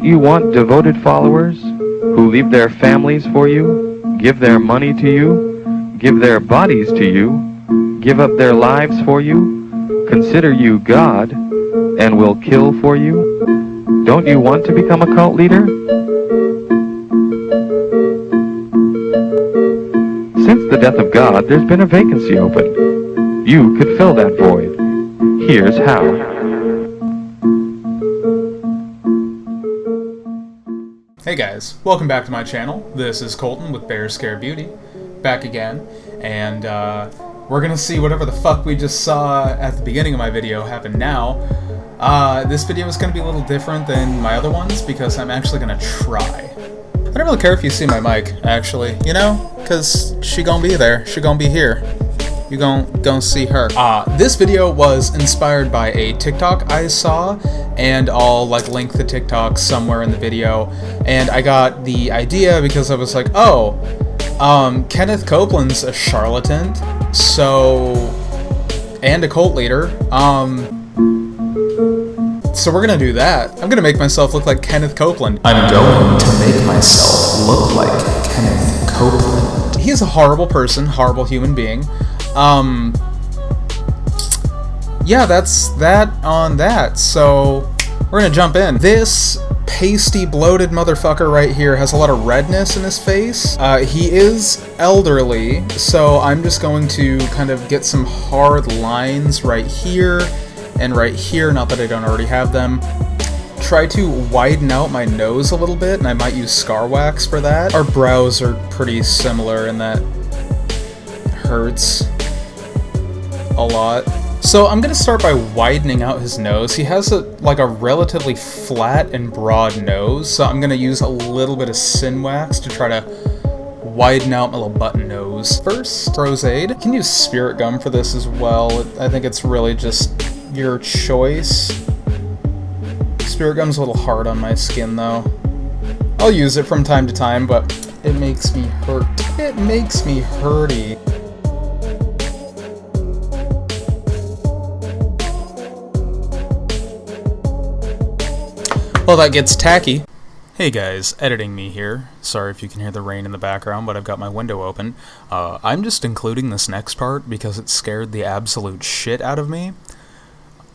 Don't you want devoted followers who leave their families for you, give their money to you, give their bodies to you, give up their lives for you, consider you God, and will kill for you? Don't you want to become a cult leader? Since the death of God, there's been a vacancy open. You could fill that void. Here's how. Hey guys, welcome back to my channel. This is Colton with BearScareBeauty, back again, and we're gonna see whatever the fuck we just saw at the beginning of my video happen now. This video is gonna be a little different than my other ones because I'm actually gonna try. I don't really care if you see my mic, actually, you know, because she gonna be there, she gonna be here. You gon' see her. This video was inspired by a TikTok I saw, and I'll link the TikTok somewhere in the video. And I got the idea because I was like, oh, Kenneth Copeland's a charlatan, and a cult leader. So we're gonna do that. I'm gonna make myself look like Kenneth Copeland. I'm going to make myself look like Kenneth Copeland. He is a horrible person, horrible human being. Yeah, that's that on that. So we're gonna jump in. This pasty, bloated motherfucker right here has a lot of redness in his face. He is elderly, so I'm just going to kind of get some hard lines right here and right here, not that I don't already have them. Try to widen out my nose a little bit, and I might use scar wax for that. Our brows are pretty similar, and that hurts a lot. So I'm gonna start by widening out his nose. He has a relatively flat and broad nose, so I'm gonna use a little bit of sin wax to try to widen out my little button nose. First, Rose-Aid. You can use spirit gum for this as well. I think it's really just your choice. Spirit gum's a little hard on my skin though. I'll use it from time to time, but it makes me hurt. It makes me hurty. Well, that gets tacky. Hey guys, editing me here. Sorry if you can hear the rain in the background, but I've got my window open. I'm just including this next part because it scared the absolute shit out of me.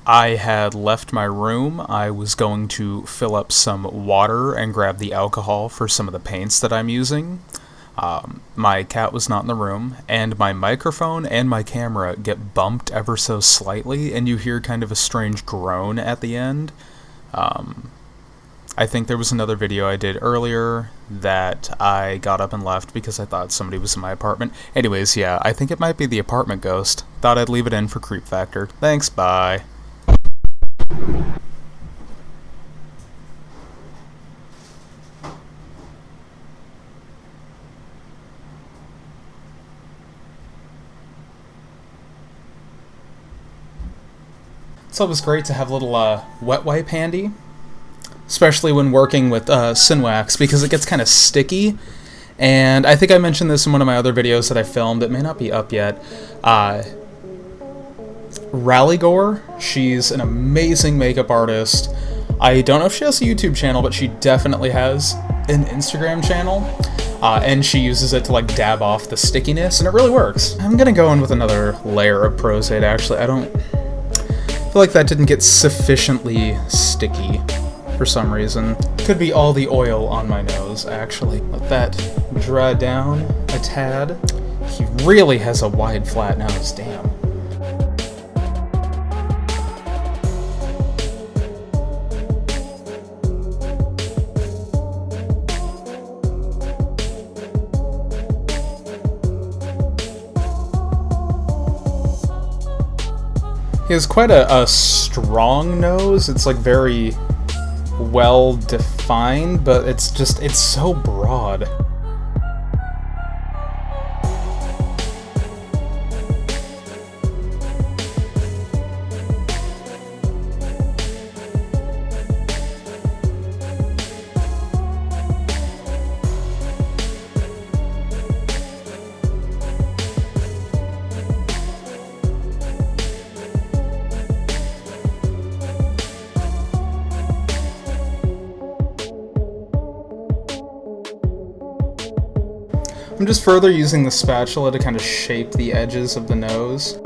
I had left my room. I was going to fill up some water and grab the alcohol for some of the paints that I'm using. My cat was not in the room, and my microphone and my camera get bumped ever so slightly, and you hear kind of a strange groan at the end. I think there was another video I did earlier that I got up and left because I thought somebody was in my apartment. Anyways, yeah, I think it might be the apartment ghost. Thought I'd leave it in for creep factor. Thanks, bye. It's always great to have a little wet wipe handy. Especially when working with sin wax, because it gets kind of sticky. And I think I mentioned this in one of my other videos that I filmed. It may not be up yet. Rallygore, she's an amazing makeup artist. I don't know if she has a YouTube channel, but she definitely has an Instagram channel. And she uses it to dab off the stickiness, and it really works. I'm gonna go in with another layer of Rose-Aid, actually. I feel like that didn't get sufficiently sticky. For some reason. Could be all the oil on my nose, actually. Let that dry down a tad. He really has a wide, flat nose, damn. He has quite a strong nose. It's very well defined, but it's so broad. I'm just further using the spatula to kind of shape the edges of the nose.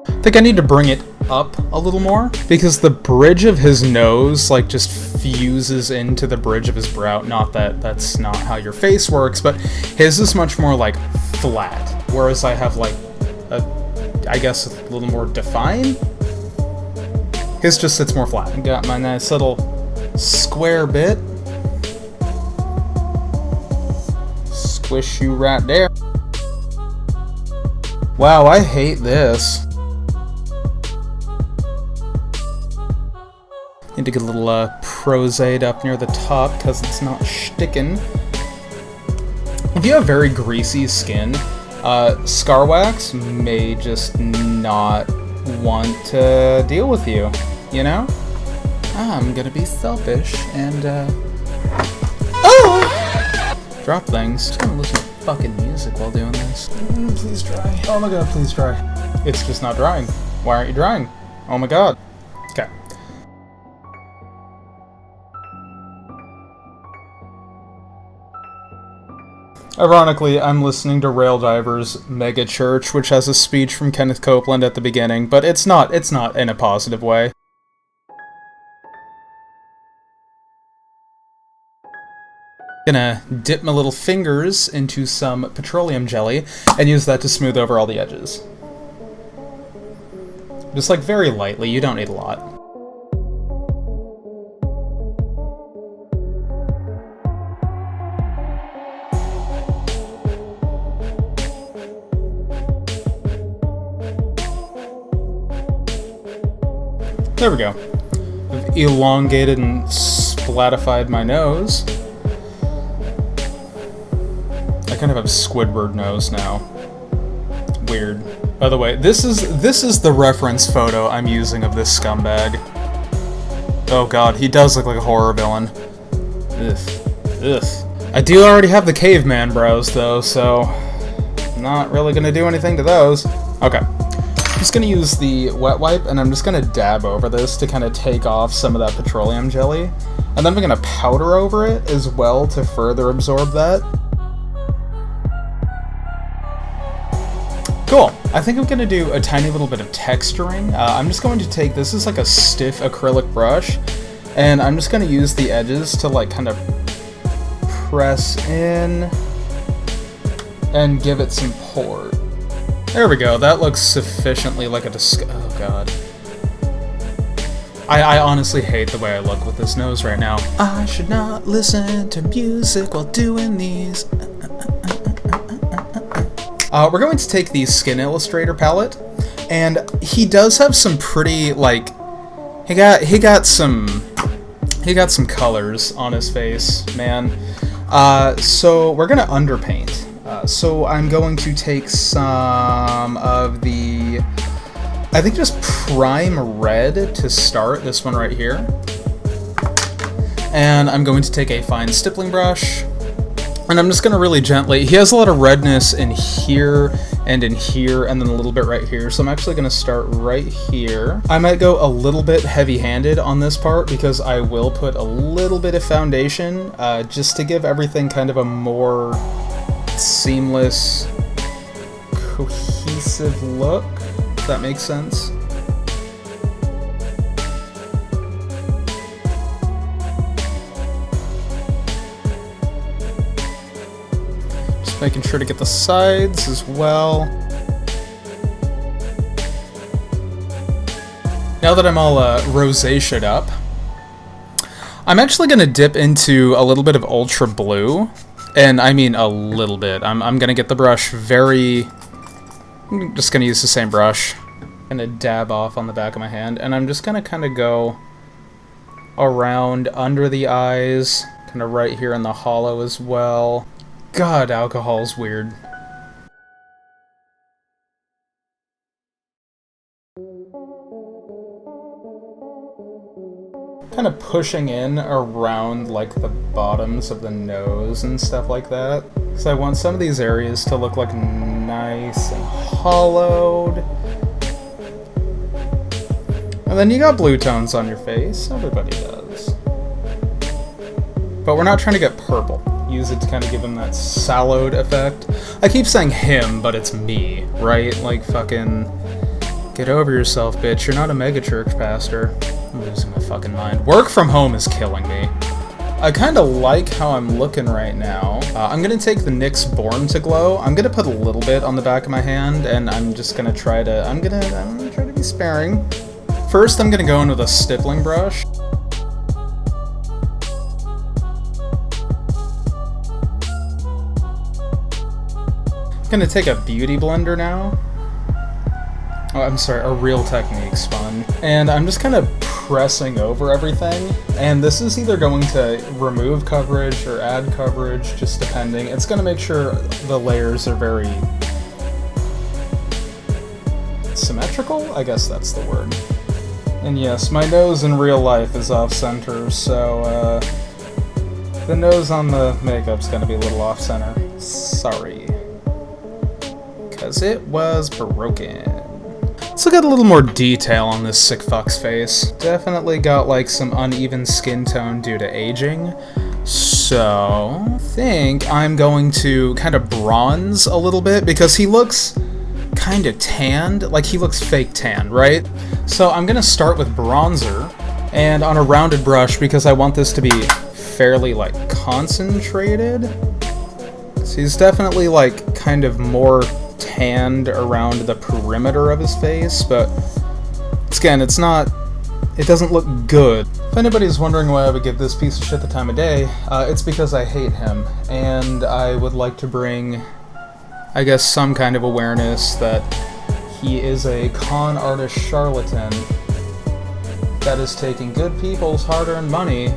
I think I need to bring it up a little more, because the bridge of his nose, like, just fuses into the bridge of his brow. Not that that's not how your face works, but his is much more, like, flat, whereas I have, like, I guess a little more defined. His just sits more flat. I got my nice little square bit. Squish you right there. Wow, I hate this. Need to get a little Prosade up near the top because it's not sticking. If you have very greasy skin, Scar Wax may just not want to deal with you, you know? I'm gonna be selfish and, drop things. Just gonna listen to fucking music while doing this. Please dry. Oh my god, please dry. It's just not drying. Why aren't you drying? Oh my god. Okay. Ironically, I'm listening to Rail Diver's Mega Church, which has a speech from Kenneth Copeland at the beginning, but it's not in a positive way. Gonna dip my little fingers into some petroleum jelly and use that to smooth over all the edges. Just like very lightly, you don't need a lot. There we go. I've elongated and splatified my nose. I kind of have Squidward nose now. Weird. By the way, this is the reference photo I'm using of this scumbag. Oh god, he does look like a horror villain. Ugh. Ugh. I do already have the Caveman Brows though, so I'm not really gonna do anything to those. Okay. I'm just gonna use the wet wipe and I'm just gonna dab over this to kind of take off some of that petroleum jelly. And then I'm gonna powder over it as well to further absorb that. Cool. I think I'm gonna do a tiny little bit of texturing. I'm just going to take, this is like a stiff acrylic brush, and I'm just gonna use the edges to like kind of press in and give it some port. There we go, that looks sufficiently like a oh god. I honestly hate the way I look with this nose right now. I should not listen to music while doing these. We're going to take the Skin Illustrator palette, and he does have some pretty, like, he got some colors on his face, man. So we're gonna underpaint. So I'm going to take some of the, I think just prime red to start, this one right here. And I'm going to take a fine stippling brush, and I'm just going to really gently, he has a lot of redness in here, and then a little bit right here, so I'm actually going to start right here. I might go a little bit heavy-handed on this part, because I will put a little bit of foundation, just to give everything kind of a more seamless, cohesive look, if that makes sense. Just making sure to get the sides as well. Now that I'm all rosaceaed up, I'm actually going to dip into a little bit of Ultra Blue. And I mean a little bit. I'm gonna get the brush I'm just gonna use the same brush. Gonna dab off on the back of my hand, and I'm just gonna kind of go around under the eyes, kind of right here in the hollow as well. God, alcohol's weird. Kind of pushing in around like the bottoms of the nose and stuff like that. So I want some of these areas to look like nice and hollowed. And then you got blue tones on your face. Everybody does. But we're not trying to get purple. use it to kind of give him that sallowed effect. I keep saying him, but it's me, right? Like, fucking, get over yourself, bitch. You're not a megachurch pastor. I'm losing my fucking mind. Work from home is killing me. I kind of like how I'm looking right now. I'm gonna take the NYX Born to Glow. I'm gonna put a little bit on the back of my hand, and I'm just gonna try to, I'm gonna try to be sparing. First, I'm gonna go in with a stippling brush. I'm gonna take a beauty blender now. Oh, I'm sorry, a Real Technique sponge. And I'm just kind of pressing over everything. And this is either going to remove coverage or add coverage, just depending. It's gonna make sure the layers are very symmetrical? I guess that's the word. And yes, my nose in real life is off-center, so the nose on the makeup's gonna be a little off-center. Sorry. Because it was broken. Let's look at a little more detail on this sick fuck's face. Definitely got like some uneven skin tone due to aging. So, I think I'm going to kind of bronze a little bit because he looks kind of tanned. Like he looks fake tan, right? So I'm gonna start with bronzer and on a rounded brush because I want this to be fairly like concentrated. So he's definitely like kind of more tanned around the perimeter of his face, but again, it doesn't look good. If anybody's wondering why I would give this piece of shit the time of day, it's because I hate him, and I would like to bring, I guess, some kind of awareness that he is a con artist charlatan that is taking good people's hard-earned money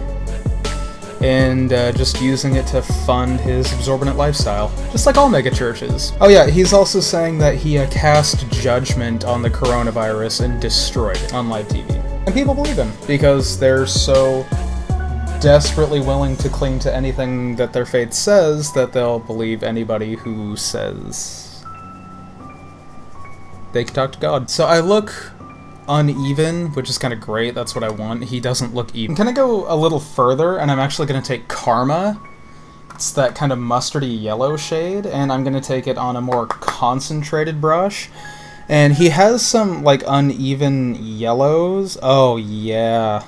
and just using it to fund his exorbitant lifestyle. Just like all megachurches. Oh yeah, he's also saying that he cast judgment on the coronavirus and destroyed it on live TV. And people believe him, because they're so desperately willing to cling to anything that their faith says that they'll believe anybody who says they can talk to God. So I look uneven, which is kind of great. That's what I want. He doesn't look even. I'm gonna go a little further, and I'm actually gonna take Karma. It's that kind of mustardy yellow shade, and I'm gonna take it on a more concentrated brush. And he has some, like, uneven yellows. Oh, yeah.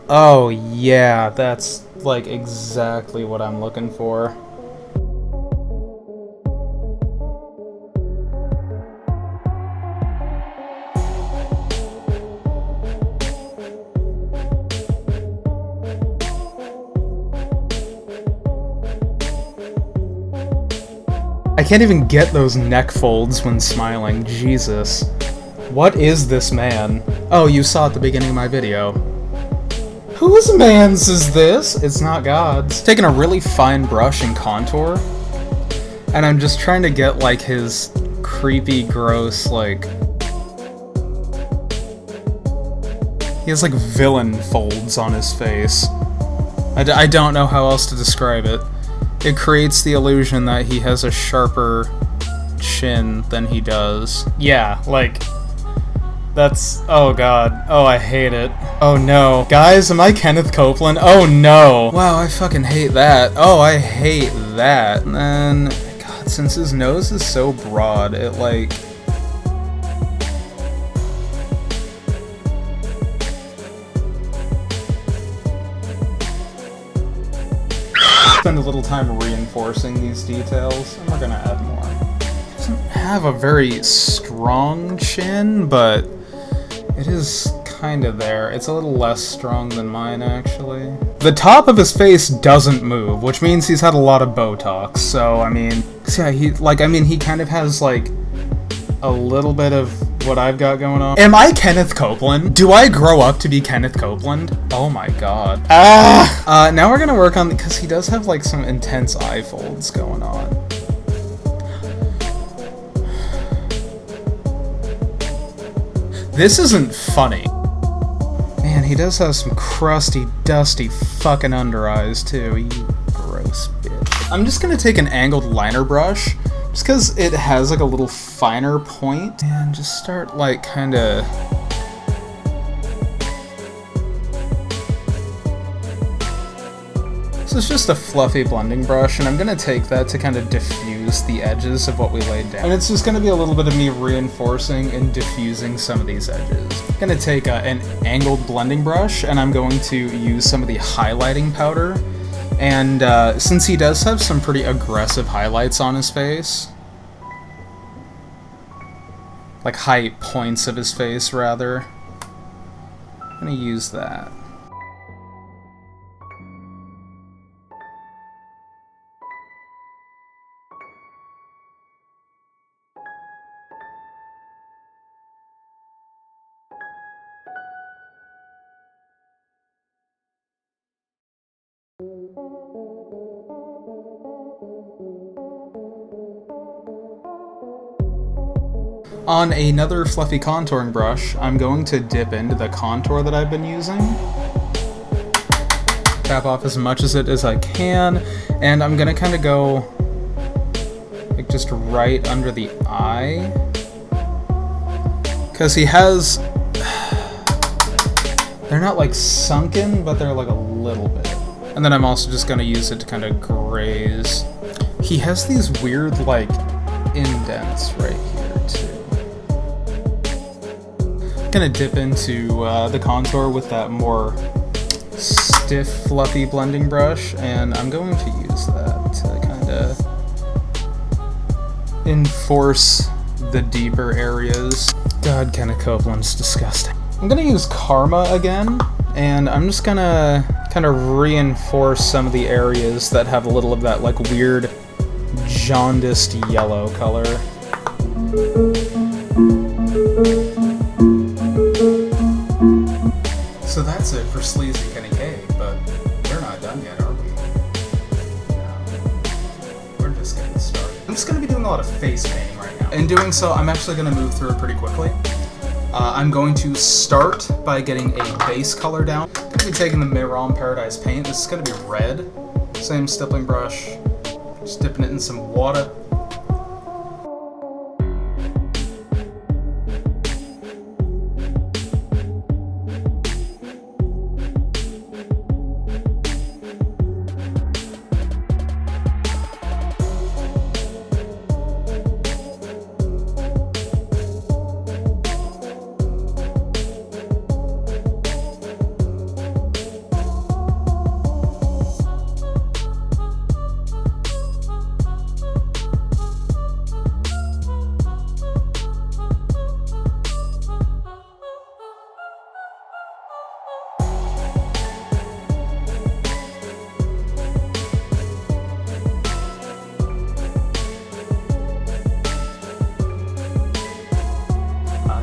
Oh, yeah. That's, like, exactly what I'm looking for. I can't even get those neck folds when smiling. Jesus. What is this man? Oh, you saw at the beginning of my video. Whose man's is this? It's not God's. Taking a really fine brush and contour, and I'm just trying to get, like, his creepy, gross, like... He has, like, villain folds on his face. I don't know how else to describe it. It creates the illusion that he has a sharper chin than he does. Yeah, like, that's, oh god. Oh, I hate it. Oh no. Guys, am I Kenneth Copeland? Oh no. Wow, I fucking hate that. Oh, I hate that. And then, god, since his nose is so broad, it, like... Spend a little time reinforcing these details, and we're gonna add more. He doesn't have a very strong chin, but it is kind of there. It's a little less strong than mine, actually. The top of his face doesn't move, which means he's had a lot of Botox, so, I mean... Yeah, he kind of has, like, a little bit of what I've got going on. Am I Kenneth Copeland? Do I grow up to be Kenneth Copeland? Oh my god. Now we're gonna work on, because he does have, like, some intense eye folds going on. This isn't funny. Man, he does have some crusty, dusty fucking under eyes, too. You gross bitch. I'm just gonna take an angled liner brush, just because it has, like, a little finer point, and just start, like, kind of... This is just a fluffy blending brush, and I'm going to take that to kind of diffuse the edges of what we laid down. And it's just going to be a little bit of me reinforcing and diffusing some of these edges. I'm going to take an angled blending brush, and I'm going to use some of the highlighting powder. And since he does have some pretty aggressive highlights on his face, like high points of his face, rather, I'm going to use that. On another fluffy contouring brush, I'm going to dip into the contour that I've been using. Tap off as much as it as I can, and I'm gonna kind of go like just right under the eye, because he has, they're not like sunken, but they're like a little bit. And then I'm also just gonna use it to kind of graze. He has these weird like indents right here too. Gonna dip into the contour with that more stiff, fluffy blending brush, and I'm going to use that to kind of enforce the deeper areas. God, Kenneth Copeland's disgusting. I'm gonna use Karma again, and I'm just gonna kind of reinforce some of the areas that have a little of that like weird jaundiced yellow color. So that's it for Sleazy Kenny K, but we're not done yet, are we? No. We're just getting started. I'm just going to be doing a lot of face painting right now. In doing so, I'm actually going to move through it pretty quickly. I'm going to start by getting a base color down. I'm going to be taking the Miron Paradise paint. This is going to be red. Same stippling brush. Just dipping it in some water.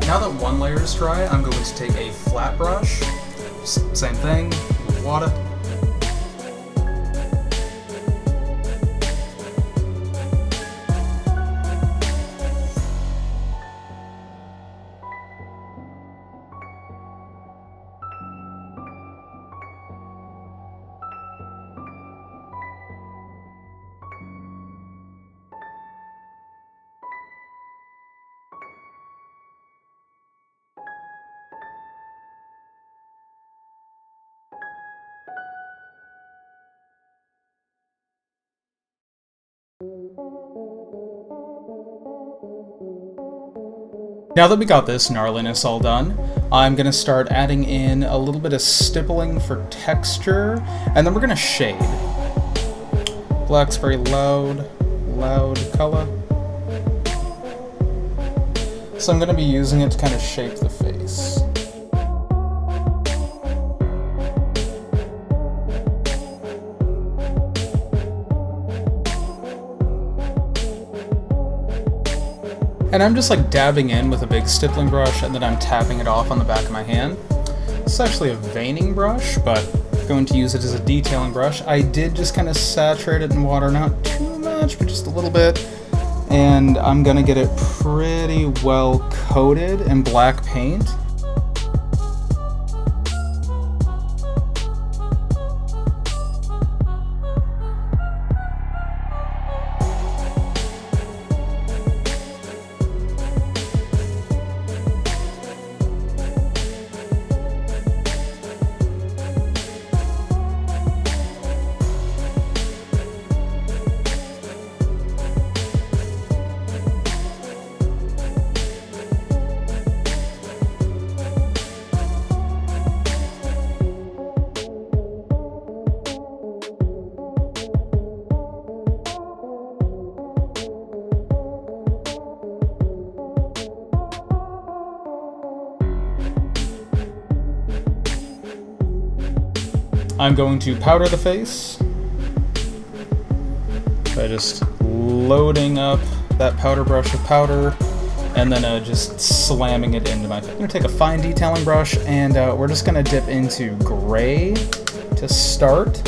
Now that one layer is dry, I'm going to take a flat brush, same thing, with water. Now that we got this gnarliness all done, I'm going to start adding in a little bit of stippling for texture, and then we're going to shade. Black's very loud color. So I'm going to be using it to kind of shape the face. And I'm just like dabbing in with a big stippling brush, and then I'm tapping it off on the back of my hand. It's actually a veining brush, but I'm going to use it as a detailing brush. I did just kind of saturate it in water, not too much, but just a little bit. And I'm gonna get it pretty well coated in black paint. I'm going to powder the face by just loading up that powder brush with powder and then just slamming it into my face. I'm going to take a fine detailing brush and we're just going to dip into gray to start.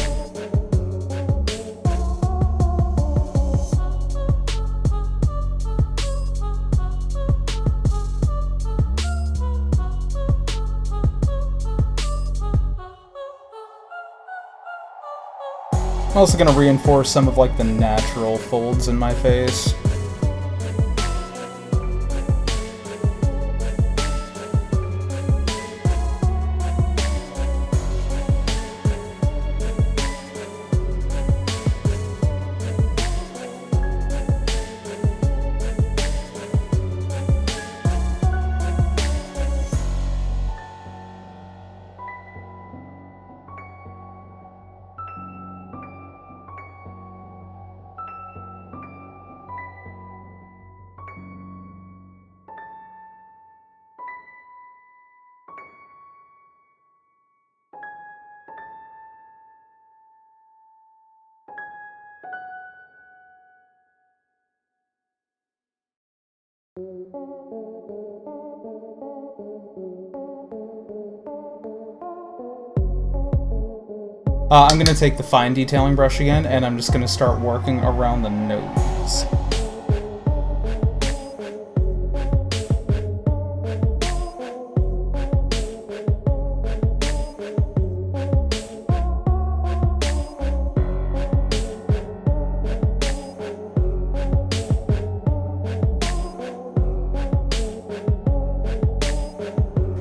I'm also going to reinforce some of like the natural folds in my face. I'm going to take the fine detailing brush again, and I'm just going to start working around the nose.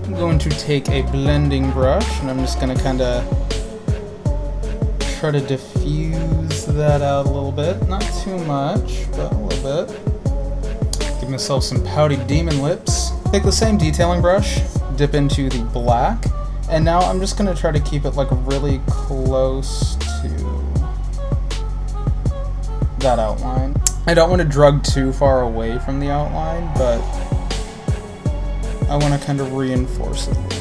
I'm going to take a blending brush, and I'm just going to kind of try to diffuse that out a little bit. Not too much, but a little bit. Give myself some pouty demon lips. Take the same detailing brush, dip into the black, and now I'm just going to try to keep it like really close to that outline. I don't want to drug too far away from the outline, but I want to kind of reinforce it a little.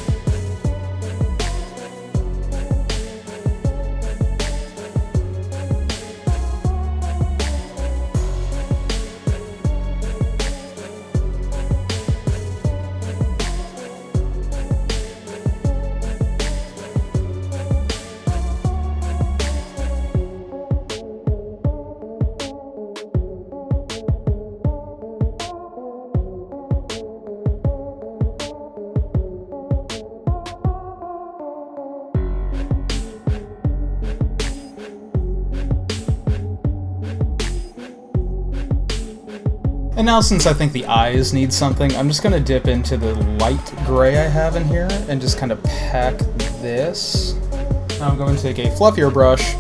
And now, since I think the eyes need something, I'm just going to dip into the light gray I have in here and just kind of pack this. Now I'm going to take a fluffier brush,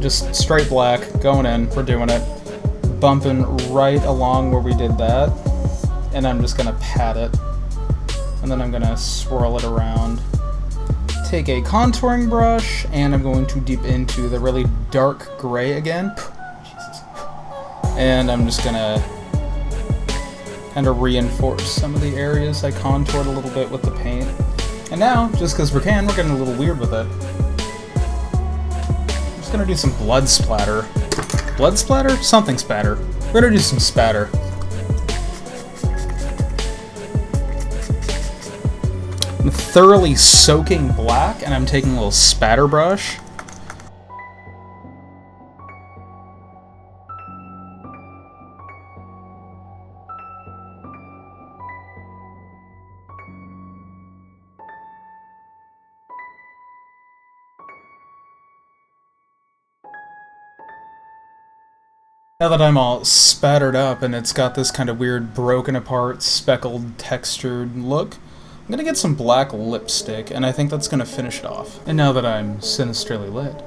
just straight black, going in, we're doing it, bumping right along where we did that, and I'm just going to pat it, and then I'm going to swirl it around. Take a contouring brush, and I'm going to dip into the really dark gray again. Jesus. And I'm just going to kind of reinforce some of the areas I contoured a little bit with the paint. And now, just because we're getting a little weird with it. I'm just gonna do some blood splatter. Blood splatter? Something spatter. We're gonna do some spatter. I'm thoroughly soaking black, and I'm taking a little spatter brush. Now that I'm all spattered up and it's got this kind of weird broken apart, speckled, textured look, I'm gonna get some black lipstick, and I think that's gonna finish it off. And now that I'm sinisterly lit,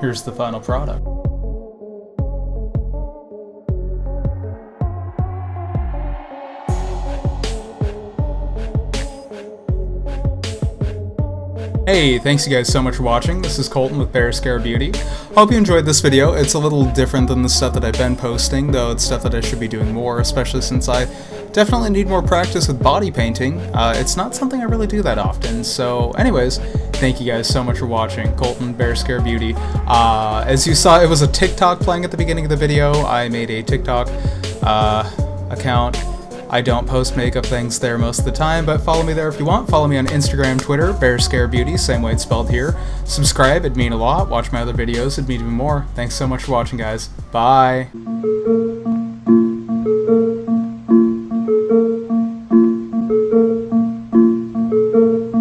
here's the final product. Hey, thanks you guys so much for watching. This is Colton with BearScareBeauty. Hope you enjoyed this video. It's a little different than the stuff that I've been posting, though it's stuff that I should be doing more, especially since I definitely need more practice with body painting. It's not something I really do that often. So anyways, thank you guys so much for watching. Colton, BearScareBeauty. As you saw, it was a TikTok playing at the beginning of the video. I made a TikTok account. I don't post makeup things there most of the time, but follow me there if you want. Follow me on Instagram, Twitter, BearScareBeauty, same way it's spelled here. Subscribe, it'd mean a lot. Watch my other videos, it'd mean even more. Thanks so much for watching, guys. Bye!